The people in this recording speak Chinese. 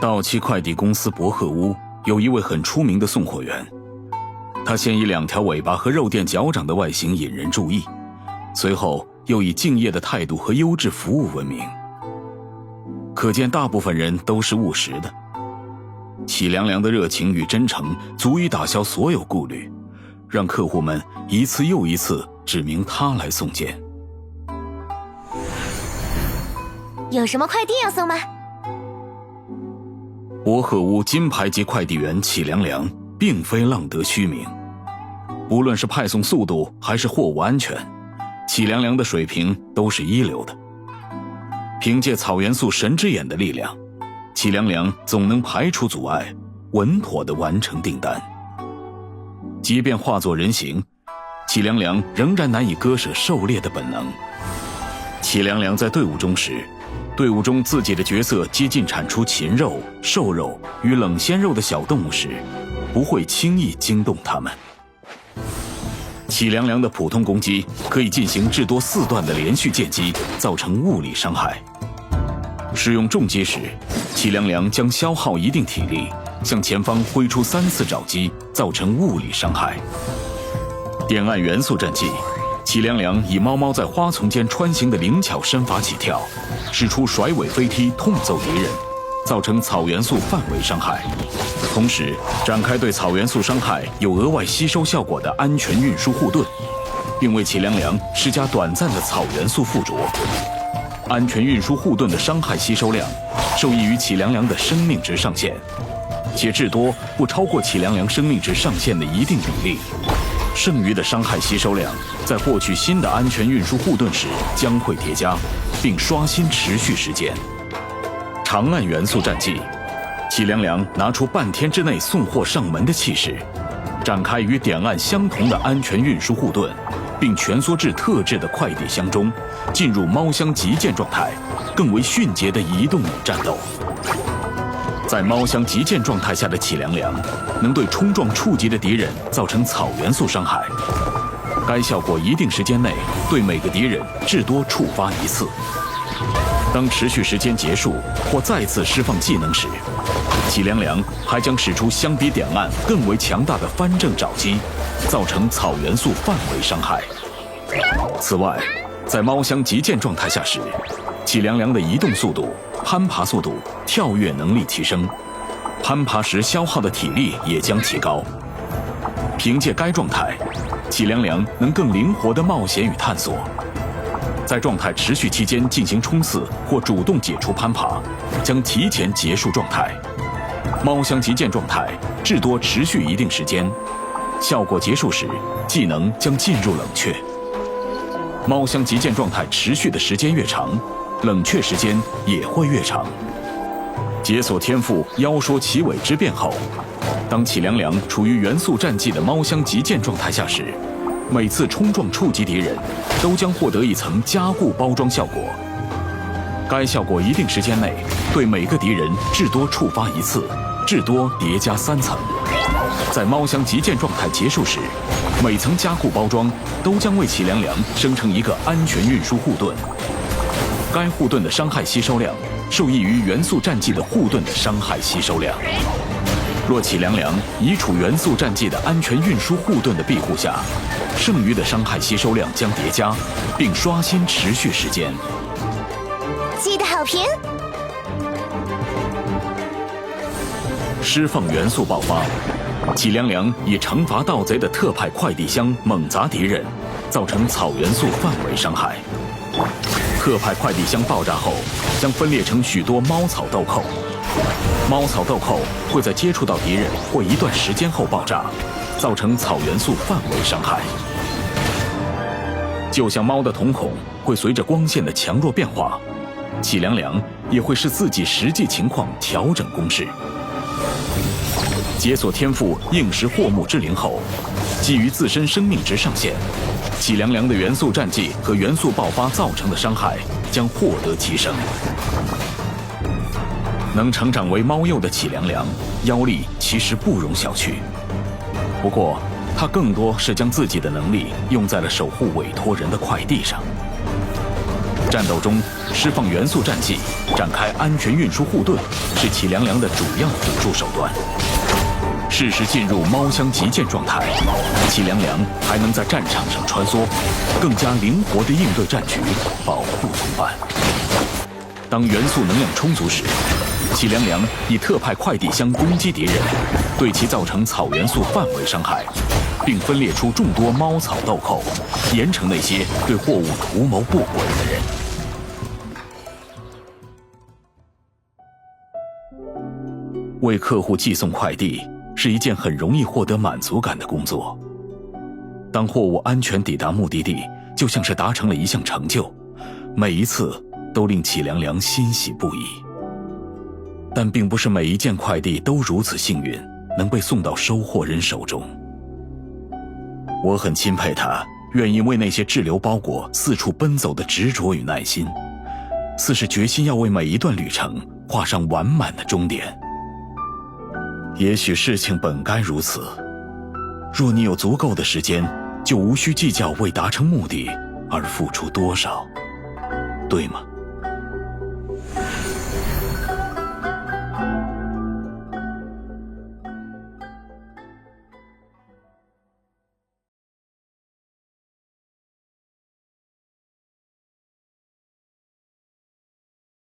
道期快递公司博鹤屋有一位很出名的送货员，他先以2条尾巴和肉垫脚掌的外形引人注意，随后又以敬业的态度和优质服务闻名。可见大部分人都是务实的。齐凉凉的热情与真诚足以打消所有顾虑，让客户们一次又一次指明他来送件。有什么快递要送吗？博鹤屋金牌级快递员齐凉凉并非浪得虚名，无论是派送速度还是货物安全，齐凉凉的水平都是一流的。凭借草元素神之眼的力量，齐凉凉总能排除阻碍，稳妥地完成订单。即便化作人形，齐凉凉仍然难以割舍狩猎的本能。齐凉凉在队伍中时，队伍中自己的角色接近产出禽肉、瘦肉与冷鲜肉的小动物时，不会轻易惊动它们。齐凉凉的普通攻击可以进行至多4段的连续剑击，造成物理伤害。使用重击时，齐凉凉将消耗一定体力，向前方挥出3次爪击，造成物理伤害。点按元素战技，齐凉凉以猫猫在花丛间穿行的灵巧身法起跳，使出甩尾飞踢痛揍敌人，造成草元素范围伤害，同时展开对草元素伤害有额外吸收效果的安全运输护盾，并为齐凉凉施加短暂的草元素附着。安全运输护盾的伤害吸收量受益于齐凉凉的生命值上限，且至多不超过齐凉凉生命值上限的一定比例。剩余的伤害吸收量在获取新的安全运输护盾时将会叠加，并刷新持续时间。长按元素战技，齐凉凉拿出半天之内送货上门的气势，展开与点按相同的安全运输护盾，并蜷缩至特制的快递箱中，进入猫箱极限状态，更为迅捷的移动与战斗。在猫箱极限状态下的齐凉凉能对冲撞触及的敌人造成草元素伤害，该效果一定时间内对每个敌人至多触发1次。当持续时间结束或再次释放技能时，齐凉凉还将使出相比点按更为强大的翻正爪击，造成草元素范围伤害。此外，在猫箱极限状态下时，齐凉凉的移动速度、攀爬速度、跳跃能力提升，攀爬时消耗的体力也将提高。凭借该状态，齐凉凉能更灵活地冒险与探索。在状态持续期间进行冲刺或主动解除攀爬，将提前结束状态。猫箱极限状态至多持续一定时间，效果结束时，技能将进入冷却。猫箱极限状态持续的时间越长，冷却时间也会越长。解锁天赋妖说奇尾之变后，当齐凉凉处于元素战技的猫箱极限状态下时，每次冲撞触及敌人都将获得一层加固包装效果。该效果一定时间内对每个敌人至多触发1次，至多叠加3层。在猫箱极限状态结束时，每层加固包装都将为齐凉凉生成一个安全运输护盾。该护盾的伤害吸收量受益于元素战技的护盾的伤害吸收量。若齐凉凉已处元素战技的安全运输护盾的庇护下，剩余的伤害吸收量将叠加，并刷新持续时间。记得好评。释放元素爆发，齐凉凉以惩罚盗贼的特派快递箱猛砸敌人，造成草元素范围伤害。特派快递箱爆炸后将分裂成许多猫草豆蔻，猫草豆蔻会在接触到敌人或一段时间后爆炸，造成草元素范围伤害。就像猫的瞳孔会随着光线的强弱变化，齐凉凉也会视自己实际情况调整攻势。解锁天赋应时祸木之灵后，基于自身生命值上限，齐凉凉的元素战技和元素爆发造成的伤害将获得提升。能成长为猫鼬的齐凉凉，妖力其实不容小觑。不过，他更多是将自己的能力用在了守护委托人的快递上。战斗中释放元素战技，展开安全运输护盾，是齐凉凉的主要辅助手段。适时进入猫箱极限状态，齐凉凉还能在战场上穿梭，更加灵活地应对战局，保护同伴。当元素能量充足时，齐凉凉以特派快递箱攻击敌人，对其造成草元素范围伤害，并分裂出众多猫草豆蔻，严惩那些对货物图谋不轨的人。为客户寄送快递是一件很容易获得满足感的工作。当货物安全抵达目的地，就像是达成了一项成就，每一次都令齐凉凉欣喜不已。但并不是每一件快递都如此幸运，能被送到收货人手中。我很钦佩他愿意为那些滞留包裹四处奔走的执着与耐心，似是决心要为每一段旅程画上完满的终点。也许事情本该如此，若你有足够的时间，就无需计较为达成目的而付出多少，对吗？